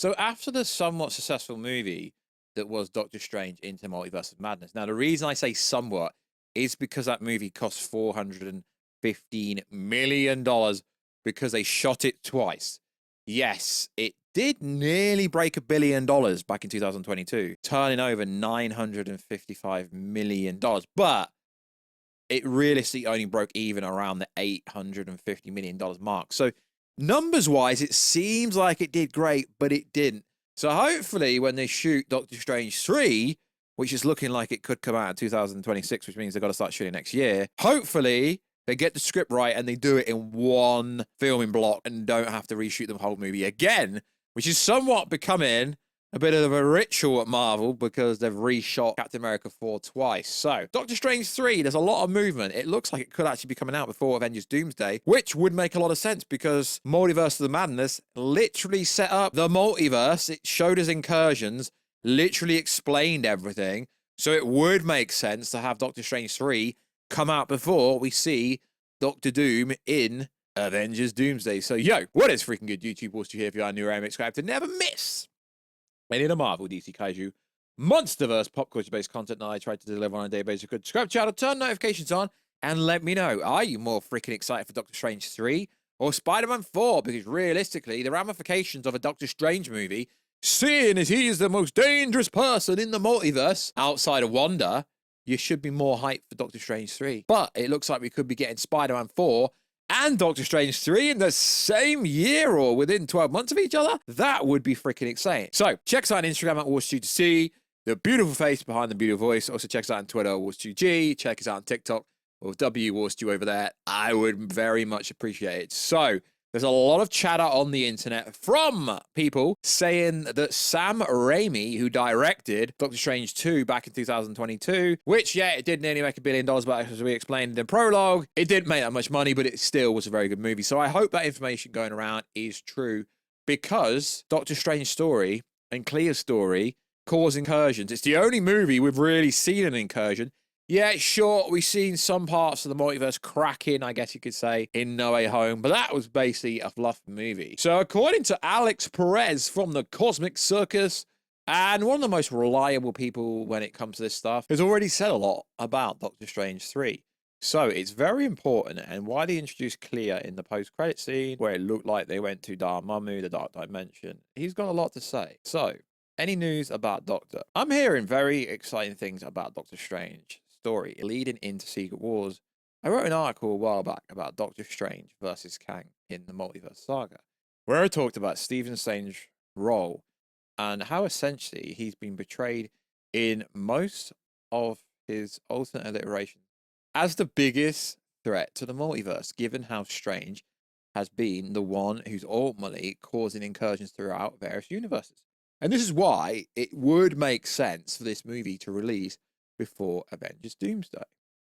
So after the somewhat successful movie that was Doctor Strange Into Multiverse of Madness. Now, the reason I say somewhat is because that movie cost $415 million because they shot it twice. Yes, it did nearly break $1 billion back in 2022, turning over $955 million, but it realistically only broke even around the $850 million mark. So numbers-wise, it seems like it did great, but it didn't. So hopefully when they shoot Doctor Strange 3, which is looking like it could come out in 2026, which means they've got to start shooting next year, hopefully they get the script right and they do it in one filming block and don't have to reshoot the whole movie again, which is somewhat becoming a bit of a ritual at Marvel because they've reshot Captain America 4 twice. So, Doctor Strange 3, there's a lot of movement. It looks like it could actually be coming out before Avengers Doomsday, which would make a lot of sense because Multiverse of the Madness literally set up the multiverse. It showed us incursions, literally explained everything. So it would make sense to have Doctor Strange 3 come out before we see Doctor Doom in Avengers Doomsday. So, yo, what is freaking good, YouTube? Warstu here if you are new and subscribe to never miss any of the Marvel, DC, Kaiju, Monsterverse, pop culture-based content that I try to deliver on a daily basis. Good, subscribe channel, turn notifications on, and let me know, are you more freaking excited for Doctor Strange 3 or Spider-Man 4? Because realistically, the ramifications of a Doctor Strange movie, seeing as he is the most dangerous person in the multiverse outside of Wanda, you should be more hyped for Doctor Strange 3. But it looks like we could be getting Spider-Man 4 and Doctor Strange 3 in the same year or within 12 months of each other. That would be freaking exciting. So check us out on Instagram at Warstu to see the beautiful face behind the beautiful voice. Also check us out on Twitter, Warstu. Check us out on TikTok with Warstu over there. I would very much appreciate it. So there's a lot of chatter on the internet from people saying that Sam Raimi, who directed Doctor Strange 2 back in 2022, which, yeah, it did nearly make $1 billion, but as we explained in the prologue, it didn't make that much money, but it still was a very good movie. So I hope that information going around is true because Doctor Strange's story and Clea's story cause incursions. It's the only movie we've really seen an incursion. Yeah, sure, we've seen some parts of the multiverse cracking, I guess you could say, in No Way Home, but that was basically a fluff movie. So according to Alex Perez from the Cosmic Circus, and one of the most reliable people when it comes to this stuff, has already said a lot about Doctor Strange 3. So it's very important, and why they introduced Clea in the post-credit scene, where it looked like they went to Dormammu, the Dark Dimension, he's got a lot to say. So, any news about Doctor? I'm hearing very exciting things about Doctor Strange story leading into Secret Wars. I wrote an article a while back about Doctor Strange versus Kang in the Multiverse Saga, where I talked about Stephen Strange's role and how essentially he's been portrayed in most of his alternate alliterations as the biggest threat to the multiverse, given how Strange has been the one who's ultimately causing incursions throughout various universes. And this is why it would make sense for this movie to release before Avengers Doomsday.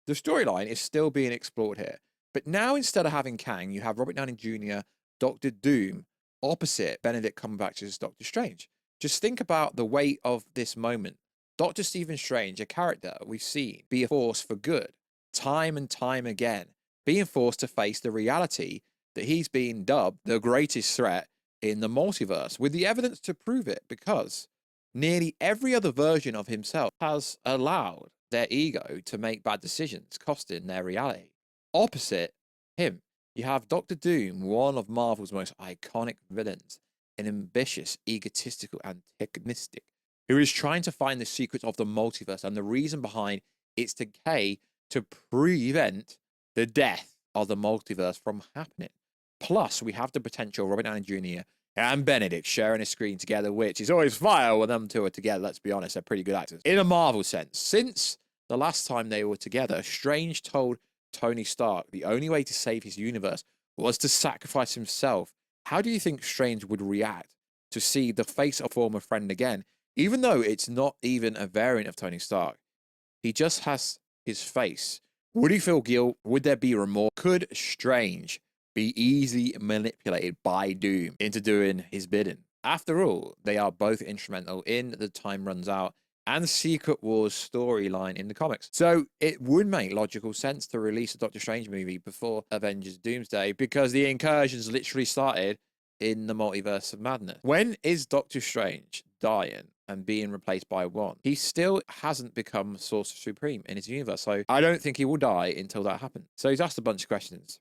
The storyline is still being explored here, but now instead of having Kang, you have Robert Downey Jr., Doctor Doom, opposite Benedict Cumberbatch's Doctor Strange. Just think about the weight of this moment. Dr. Stephen Strange, a character we've seen be a force for good, time and time again, being forced to face the reality that he's being dubbed the greatest threat in the multiverse, with the evidence to prove it, because nearly every other version of himself has allowed their ego to make bad decisions, costing their reality. Opposite him, you have Doctor Doom, one of Marvel's most iconic villains, an ambitious, egotistical antagonistic, who is trying to find the secrets of the multiverse and the reason behind its decay to prevent the death of the multiverse from happening. Plus, we have the potential Robert Downey Jr. and Benedict sharing a screen together, which is always fire when them two are together. Let's be honest, they're pretty good actors. In a Marvel sense, since the last time they were together, Strange told Tony Stark the only way to save his universe was to sacrifice himself. How do you think Strange would react to see the face of a former friend again, even though it's not even a variant of Tony Stark? He just has his face. Would he feel guilt? Would there be remorse? Could Strange be easily manipulated by Doom into doing his bidding? After all, they are both instrumental in The Time Runs Out and Secret Wars storyline in the comics. So it would make logical sense to release a Doctor Strange movie before Avengers Doomsday, because the incursions literally started in the Multiverse of Madness. When is Doctor Strange dying and being replaced by Wanda? He still hasn't become Sorcerer Supreme in his universe, so I don't think he will die until that happens. So he's asked a bunch of questions.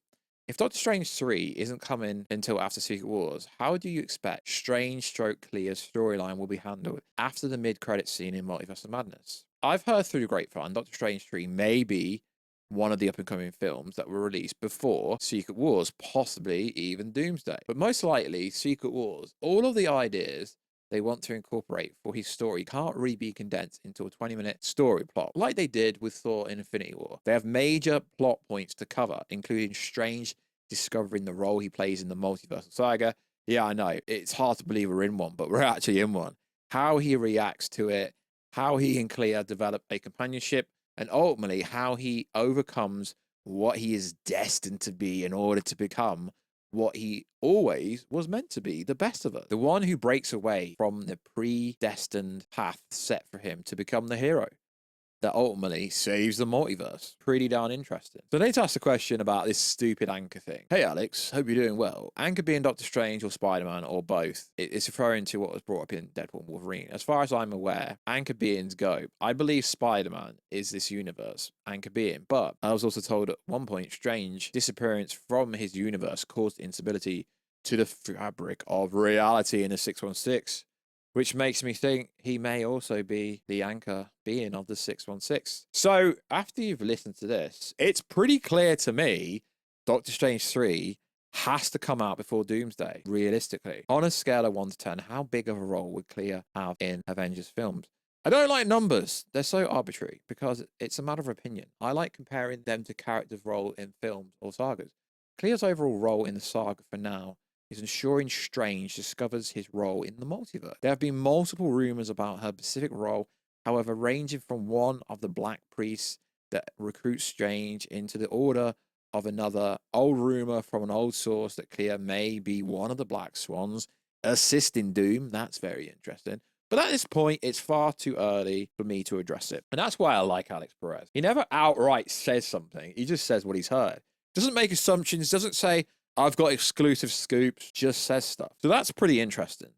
If Doctor Strange 3 isn't coming until after Secret Wars, how do you expect Strange / Clea's storyline will be handled after the mid-credits scene in Multiverse of Madness? I've heard through the grapevine Doctor Strange 3 may be one of the up-and-coming films that were released before Secret Wars, possibly even Doomsday. But most likely, Secret Wars, all of the ideas they want to incorporate for his story can't really be condensed into a 20-minute story plot, like they did with Thor in Infinity War. They have major plot points to cover, including Strange discovering the role he plays in the multiversal saga. Yeah, I know, it's hard to believe we're in one, but we're actually in one. How he reacts to it, how he and Clea develop a companionship, and ultimately how he overcomes what he is destined to be in order to become what he always was meant to be, the best of us. The one who breaks away from the predestined path set for him to become the hero that ultimately saves the multiverse. Pretty darn interesting. So I need to ask a question about this stupid anchor thing. Hey Alex, hope you're doing well. Anchor being Doctor Strange or Spider-Man or both, it's referring to what was brought up in Deadpool and Wolverine. As far as I'm aware, anchor beings go. I believe Spider-Man is this universe, anchor being, but I was also told at one point Strange disappearance from his universe caused instability to the fabric of reality in the 616. Which makes me think he may also be the anchor being of the 616. So after you've listened to this, it's pretty clear to me Doctor Strange 3 has to come out before Doomsday, realistically. On a scale of 1 to 10, how big of a role would Clea have in Avengers films? I don't like numbers. They're so arbitrary because it's a matter of opinion. I like comparing them to characters' role in films or sagas. Clea's overall role in the saga for now is ensuring Strange discovers his role in the multiverse. There have been multiple rumors about her specific role, however, ranging from one of the Black Priests that recruits Strange into the order of another old rumor from an old source that Clea may be one of the Black Swans assisting Doom. That's very interesting. But at this point, it's far too early for me to address it. And that's why I like Alex Perez. He never outright says something. He just says what he's heard. Doesn't make assumptions, doesn't say, I've got exclusive scoops, just says stuff. So that's pretty interesting.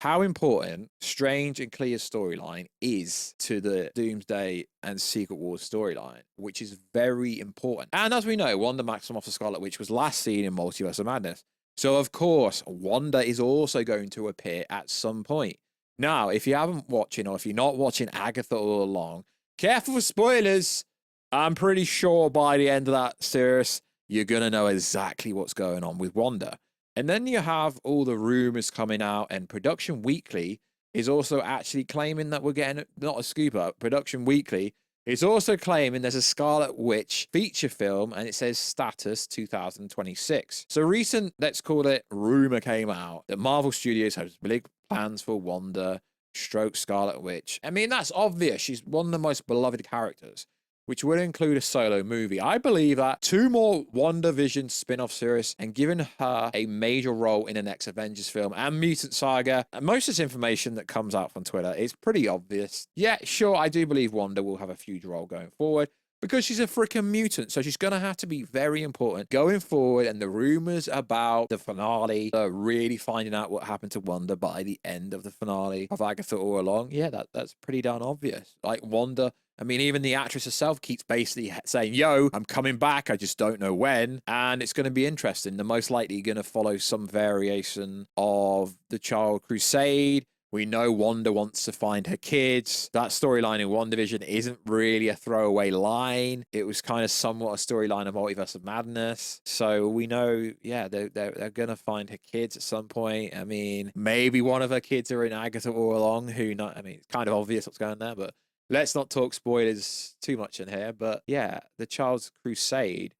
How important Strange and Clea's storyline is to the Doomsday and Secret Wars storyline, which is very important. And as we know, Wanda Maximoff, the Scarlet Witch, was last seen in Multiverse of Madness. So of course, Wanda is also going to appear at some point. Now, if you haven't watching, or if you're not watching Agatha all along, careful for spoilers. I'm pretty sure by the end of that series, you're going to know exactly what's going on with Wanda. And then you have all the rumors coming out, and Production Weekly is also actually claiming that we're getting, not a scoop up, Production Weekly is also claiming there's a Scarlet Witch feature film, and it says status 2026. So recent, let's call it, rumor came out that Marvel Studios has big plans for Wanda / Scarlet Witch. I mean, that's obvious. She's one of the most beloved characters, which would include a solo movie. I believe that 2 more WandaVision spin-off series and giving her a major role in the next Avengers film and Mutant Saga. And most of this information that comes out from Twitter is pretty obvious. Yeah, sure, I do believe Wanda will have a huge role going forward because she's a freaking mutant, so she's going to have to be very important going forward. And the rumors about the finale, really finding out what happened to Wanda by the end of the finale of Agatha All Along, yeah, that's pretty darn obvious. Like Wanda, I mean, even the actress herself keeps basically saying, yo, I'm coming back, I just don't know when. And it's going to be interesting. They're most likely going to follow some variation of the Child Crusade. We know Wanda wants to find her kids. That storyline in WandaVision isn't really a throwaway line. It was kind of somewhat a storyline of Multiverse of Madness. So we know, yeah, they're going to find her kids at some point. I mean, maybe one of her kids are in Agatha All Along. Who knows? I mean, it's kind of obvious what's going on there, but let's not talk spoilers too much in here. But yeah, the Child's Crusade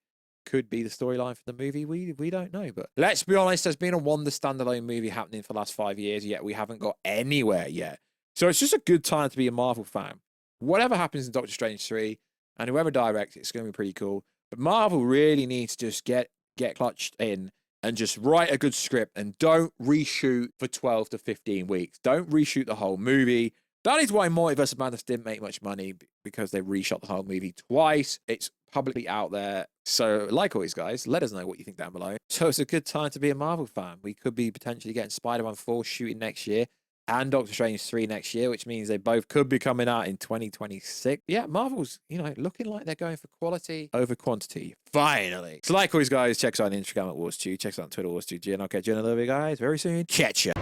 could be the storyline for the movie. We don't know. But let's be honest, there's been a Wanda standalone movie happening for the last 5 years, yet we haven't got anywhere yet. So it's just a good time to be a Marvel fan. Whatever happens in Doctor Strange 3 and whoever directs it's going to be pretty cool. But Marvel really needs to just get clutched in and just write a good script and don't reshoot for 12 to 15 weeks. Don't reshoot the whole movie. That is why Multiverse of Madness didn't make much money, because they reshot the whole movie twice. It's publicly out there. So, like always, guys, let us know what you think down below. So, it's a good time to be a Marvel fan. We could be potentially getting Spider-Man 4 shooting next year and Doctor Strange 3 next year, which means they both could be coming out in 2026. Yeah, Marvel's, looking like they're going for quality over quantity. Finally. So, like always, guys, check us out on Instagram at Warstu. Check us out on Twitter, Warstu. And I'll catch you in another video, guys, very soon. Catch ya.